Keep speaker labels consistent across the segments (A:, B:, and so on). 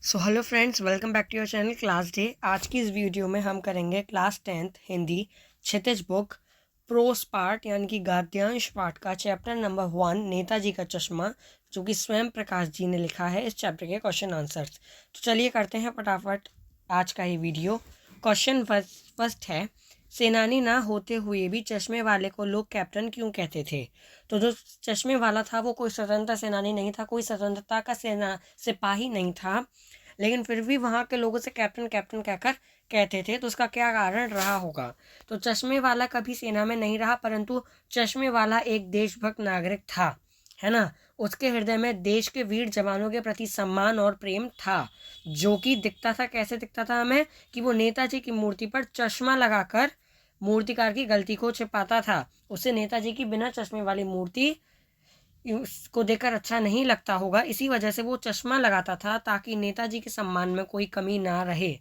A: So hello friends, welcome back to your channel class day. आज की इस video में हम करेंगे class 10th Hindi Kshitij book prose part यानी कि गद्यांश पार्ट का चैप्टर नंबर 1 नेताजी का चश्मा, जो कि स्वयं प्रकाश जी ने लिखा है। इस चैप्टर के क्वेश्चन आंसर्स तो चलिए करते हैं फटाफट आज का ये वीडियो। क्वेश्चन फर्स्ट है, सेनानी ना होते हुए भी चश्मे वाले को लोग कैप्टन क्यों कहते थे? तो जो चश्मे वाला था वो कोई स्वतंत्रता सेनानी नहीं था, कोई स्वतंत्रता का सिपाही नहीं था, लेकिन फिर भी वहाँ के लोगों से कैप्टन कैप्टन कहकर कहते थे। तो उसका क्या कारण रहा होगा? तो चश्मे वाला कभी सेना में नहीं रहा, परंतु चश्मे वाला एक देशभक्त नागरिक था, है ना। उसके हृदय में देश के वीर जवानों के प्रति सम्मान और प्रेम था, जो कि दिखता था। कैसे दिखता था हमें? कि वो नेताजी की मूर्ति पर चश्मा लगाकर मूर्तिकार की गलती को छिपाता था। उसे नेताजी की बिना चश्मे वाली मूर्ति उसको देखकर अच्छा नहीं लगता होगा, इसी वजह से वो चश्मा लगाता था ताकि नेताजी के सम्मान में कोई कमी ना रहे।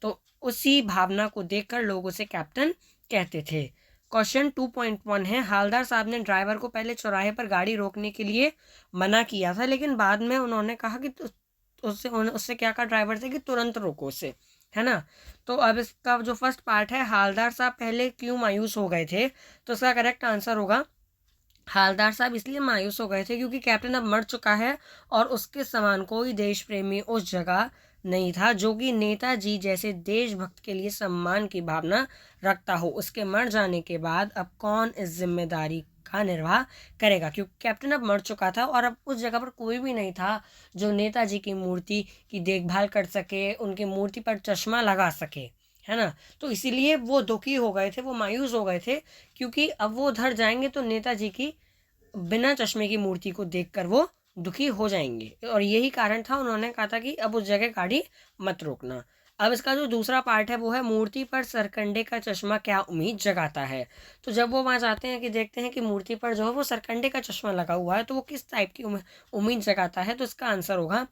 A: तो उसी भावना को देखकर लोग उसे कैप्टन कहते थे। क्वेश्चन 2.1 है, हालदार साहब ने ड्राइवर को पहले चौराहे पर गाड़ी रोकने के लिए मना किया था, लेकिन बाद में उन्होंने कहा कि उससे क्या कहा ड्राइवर से कि तुरंत रोको उसे, है ना। तो अब इसका जो फर्स्ट पार्ट है, हालदार साहब पहले क्यों मायूस हो गए थे? तो इसका करेक्ट आंसर होगा, हालदार साहब इसलिए मायूस हो गए थे क्योंकि कैप्टन अब मर चुका है और उसके समान कोई देश प्रेमी उस जगह नहीं था जो कि नेताजी जैसे देशभक्त के लिए सम्मान की भावना रखता हो। उसके मर जाने के बाद अब कौन इस जिम्मेदारी का निर्वाह करेगा, क्योंकि कैप्टन अब मर चुका था और अब उस जगह पर कोई भी नहीं था जो नेताजी की मूर्ति की देखभाल कर सके, उनकी मूर्ति पर चश्मा लगा सके, है ना। तो इसीलिए वो दुखी हो गए थे, वो मायूस हो गए थे, क्योंकि अब वो उधर जाएंगे तो नेताजी की बिना चश्मे की मूर्ति को देखकर वो दुखी हो जाएंगे, और यही कारण था उन्होंने कहा था कि अब उस जगह गाड़ी मत रोकना। अब इसका जो दूसरा पार्ट है वो है, मूर्ति पर सरकंडे का चश्मा क्या उम्मीद जगाता है? तो जब वो वहाँ जाते हैं कि देखते हैं कि मूर्ति पर जो है वो सरकंडे का चश्मा लगा हुआ है, तो वो किस टाइप की उम्मीद जगाता है? तो इसका आंसर होगा,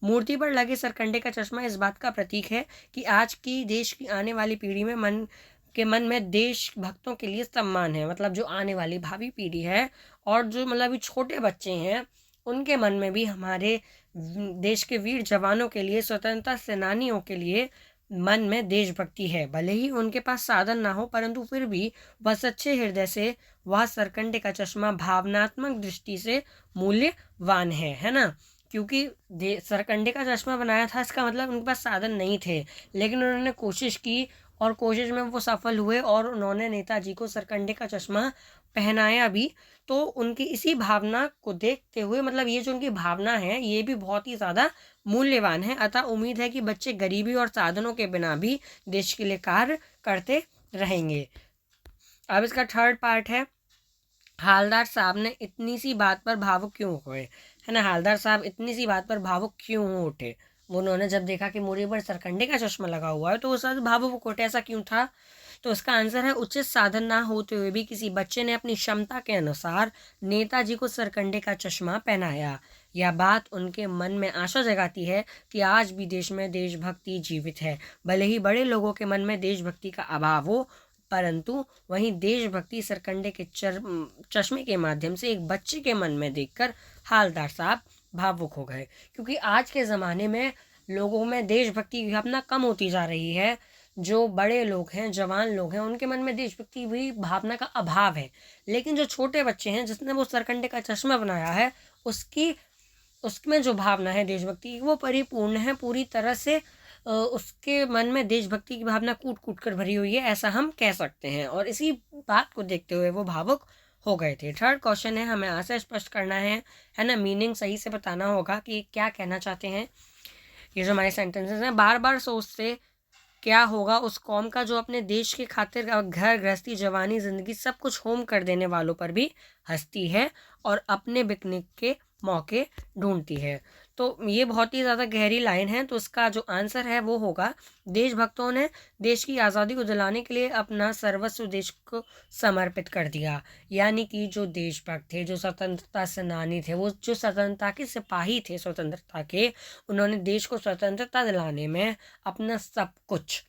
A: मूर्ति पर लगे सरकंडे का चश्मा इस बात का प्रतीक है कि आज की देश की आने वाली पीढ़ी में मन में देश भक्तों के लिए सम्मान है। मतलब जो आने वाली भावी पीढ़ी है और जो मतलब छोटे बच्चे हैं, उनके मन में भी हमारे देश के वीर जवानों के लिए, स्वतंत्रता सेनानियों के लिए मन में देशभक्ति है। भले ही उनके पास साधन ना हो, परंतु फिर भी वह सच्चे हृदय से वह सरकंडे का चश्मा भावनात्मक दृष्टि से मूल्यवान है ना। क्योंकि सरकंडे का चश्मा बनाया था, इसका मतलब उनके पास साधन नहीं थे, लेकिन उन्होंने कोशिश की और कोशिश में वो सफल हुए और उन्होंने नेताजी को सरकंडे का चश्मा पहनाया भी। तो उनकी इसी भावना को देखते हुए, मतलब ये जो उनकी भावना है ये भी बहुत ही ज़्यादा मूल्यवान है। अतः उम्मीद है कि बच्चे गरीबी और साधनों के बिना भी देश के लिए कार्य करते रहेंगे। अब इसका थर्ड पार्ट है, हालदार साहब ने इतनी सी बात पर भावुक क्यों हुए, है ना। हालदार साहब इतनी सी बात पर भावुक क्यों हो उठे? उन्होंने जब देखा कि मूरी पर सरकंडे का चश्मा लगा हुआ है तो उस भावुक उठे, ऐसा क्यों था? तो इसका आंसर है, उचित साधन ना होते हुए भी किसी बच्चे ने अपनी क्षमता के अनुसार नेताजी को सरकंडे का चश्मा पहनाया। यह बात उनके मन में आशा जगाती है कि आज भी देश में देशभक्ति जीवित है। भले ही बड़े लोगों के मन में देशभक्ति का अभाव हो, परंतु वहीं देशभक्ति सरकंडे के चश्मे के माध्यम से एक बच्चे के मन में देखकर हालदार साहब भावुक हो गए। क्योंकि आज के ज़माने में लोगों में देशभक्ति की भावना कम होती जा रही है। जो बड़े लोग हैं, जवान लोग हैं, उनके मन में देशभक्ति भी भावना का अभाव है, लेकिन जो छोटे बच्चे हैं जिसने वो सरकंडे का चश्मा बनाया है, उसमें जो भावना है देशभक्ति की वो परिपूर्ण है, पूरी तरह से उसके मन में देशभक्ति की भावना कूट कूट कर भरी हुई है, ऐसा हम कह सकते हैं। और इसी बात को देखते हुए वो भावुक हो गए थे। थर्ड क्वेश्चन है, हमें आशय स्पष्ट करना है ना, मीनिंग सही से बताना होगा कि क्या कहना चाहते हैं। ये जो हमारे सेंटेंसेस हैं, बार बार सोचते क्या होगा उस कौम का जो अपने देश की खातिर घर गृहस्थी जवानी जिंदगी सब कुछ होम कर देने वालों पर भी हंसती है और अपने बिकने के मौके ढूंढती है। तो ये बहुत ही ज़्यादा गहरी लाइन है। तो इसका जो आंसर है वो होगा, देशभक्तों ने देश की आज़ादी को दिलाने के लिए अपना सर्वस्व देश को समर्पित कर दिया। यानी कि जो देशभक्त थे, जो स्वतंत्रता सेनानी थे, वो जो स्वतंत्रता के सिपाही थे स्वतंत्रता के, उन्होंने देश को स्वतंत्रता दिलाने में अपना सब कुछ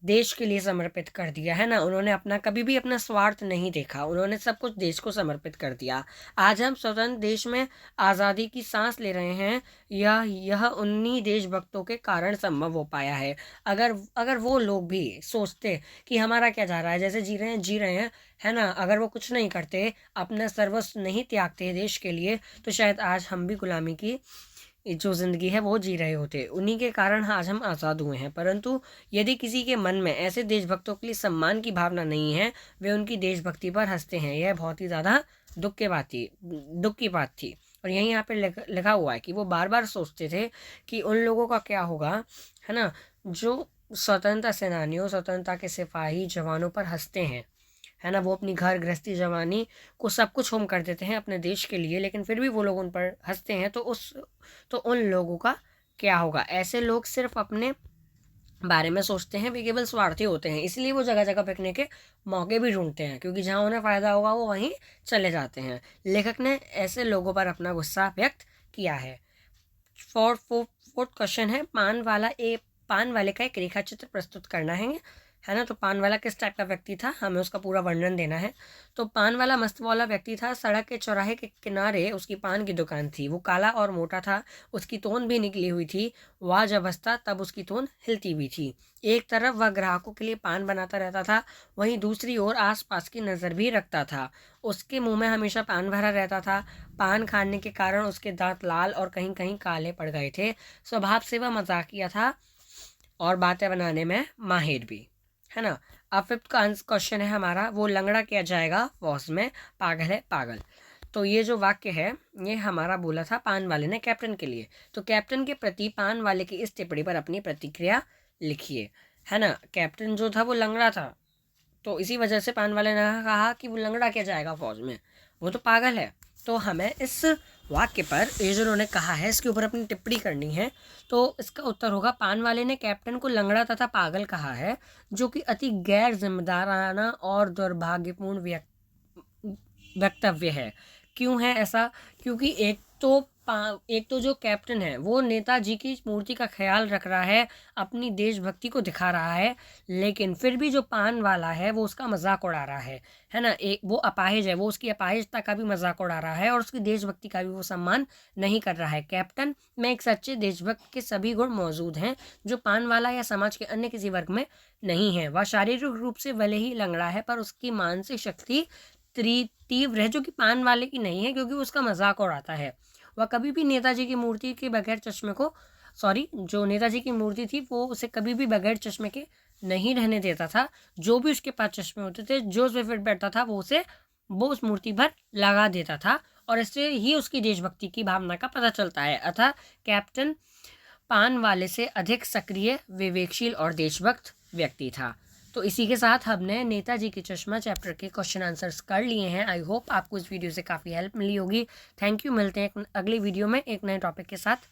A: देश के लिए समर्पित कर दिया, है ना। उन्होंने अपना कभी भी अपना स्वार्थ नहीं देखा, उन्होंने सब कुछ देश को समर्पित कर दिया। आज हम स्वतंत्र देश में आज़ादी की सांस ले रहे हैं, यह उन्हीं देशभक्तों के कारण संभव हो पाया है। अगर अगर वो लोग भी सोचते कि हमारा क्या जा रहा है, जैसे जी रहे हैं, है ना, अगर वो कुछ नहीं करते, अपना सर्वस्व नहीं त्यागते देश के लिए, तो शायद आज हम भी गुलामी की जो ज़िंदगी है वो जी रहे होते। उन्हीं के कारण आज हम आज़ाद हुए हैं। परंतु यदि किसी के मन में ऐसे देशभक्तों के लिए सम्मान की भावना नहीं है, वे उनकी देशभक्ति पर हंसते हैं। यह बहुत ही ज़्यादा दुख की बात थी। और यहीं यहाँ पे लिखा हुआ है कि वो बार बार सोचते थे कि उन लोगों का क्या होगा, है ना, जो स्वतंत्रता सेनानियों, स्वतंत्रता के सिपाही जवानों पर हंसते हैं, है ना। वो अपनी घर गृहस्थी जवानी को सब कुछ होम कर देते हैं अपने देश के लिए, लेकिन फिर भी वो लोग उन पर हंसते हैं। तो उन लोगों का क्या होगा। ऐसे लोग सिर्फ अपने बारे में सोचते हैं, वे केवल स्वार्थी होते हैं, इसलिए वो जगह जगह फेंकने के मौके भी ढूंढते हैं, क्योंकि जहाँ उन्हें फ़ायदा होगा वो वहीं चले जाते हैं। लेखक ने ऐसे लोगों पर अपना गुस्सा व्यक्त किया है। फोर्थ क्वेश्चन है, पान वाले का एक रेखा चित्र प्रस्तुत करना है ना। तो पान वाला किस टाइप का व्यक्ति था, हमें उसका पूरा वर्णन देना है। तो पान वाला मस्त वाला व्यक्ति था। सड़क के चौराहे के किनारे उसकी पान की दुकान थी। वो काला और मोटा था, उसकी तोन भी निकली हुई थी। वह जब हंसता तब उसकी तोन हिलती भी थी। एक तरफ वह ग्राहकों के लिए पान बनाता रहता था, वहीं दूसरी ओर आसपास की नज़र भी रखता था। उसके मुंह में हमेशा पान भरा रहता था। पान खाने के कारण उसके दांत लाल और कहीं कहीं काले पड़ गए थे। स्वभाव से वह मजाकिया था और बातें बनाने में माहिर भी, है ना। अब फिफ्थ का क्वेश्चन है हमारा, वो लंगड़ा किया जाएगा फौज में, पागल है पागल। तो ये जो वाक्य है ये हमारा बोला था पान वाले ने कैप्टन के लिए। तो कैप्टन के प्रति पान वाले की इस टिप्पणी पर अपनी प्रतिक्रिया लिखिए, है ना। कैप्टन जो था वो लंगड़ा था, तो इसी वजह से पान वाले ने कहा कि वो लंगड़ा किया जाएगा फौज में, वो तो पागल है। तो हमें इस वाक्य पर ये जो उन्होंने कहा है इसके ऊपर अपनी टिप्पणी करनी है। तो इसका उत्तर होगा, पान वाले ने कैप्टन को लंगड़ा तथा पागल कहा है, जो कि अति गैर जिम्मेदाराना और दुर्भाग्यपूर्ण वक्तव्य है। क्यों है ऐसा? क्योंकि एक तो जो कैप्टन है वो नेताजी की मूर्ति का ख्याल रख रहा है, अपनी देशभक्ति को दिखा रहा है, लेकिन फिर भी जो पान वाला है वो उसका मजाक उड़ा रहा है ना। एक वो अपाहिज है, वो उसकी अपाहिजता का भी मजाक उड़ा रहा है और उसकी देशभक्ति का भी वो सम्मान नहीं कर रहा है। कैप्टन में एक सच्चे देशभक्त के सभी गुण मौजूद हैं, जो पान वाला या समाज के अन्य किसी वर्ग में नहीं है। वह शारीरिक रूप से भले ही लंगड़ा है, पर उसकी मानसिक शक्ति तीव्र है, जो कि पान वाले की नहीं है, क्योंकि उसका मजाक उड़ाता है। वह कभी भी नेताजी की मूर्ति के बगैर चश्मे को जो नेताजी की मूर्ति थी वो उसे कभी भी बगैर चश्मे के नहीं रहने देता था। जो भी उसके पास चश्मे होते थे, जो उस पर फिट बैठता था, वो उस मूर्ति पर लगा देता था, और इससे ही उसकी देशभक्ति की भावना का पता चलता है। अतः कैप्टन पान वाले से अधिक सक्रिय, विवेकशील और देशभक्त व्यक्ति था। तो इसी के साथ हमने नेताजी के चश्मा चैप्टर के क्वेश्चन आंसर्स कर लिए हैं। आई होप आपको इस वीडियो से काफ़ी हेल्प मिली होगी। Thank you. मिलते हैं एक अगली वीडियो में एक नए टॉपिक के साथ।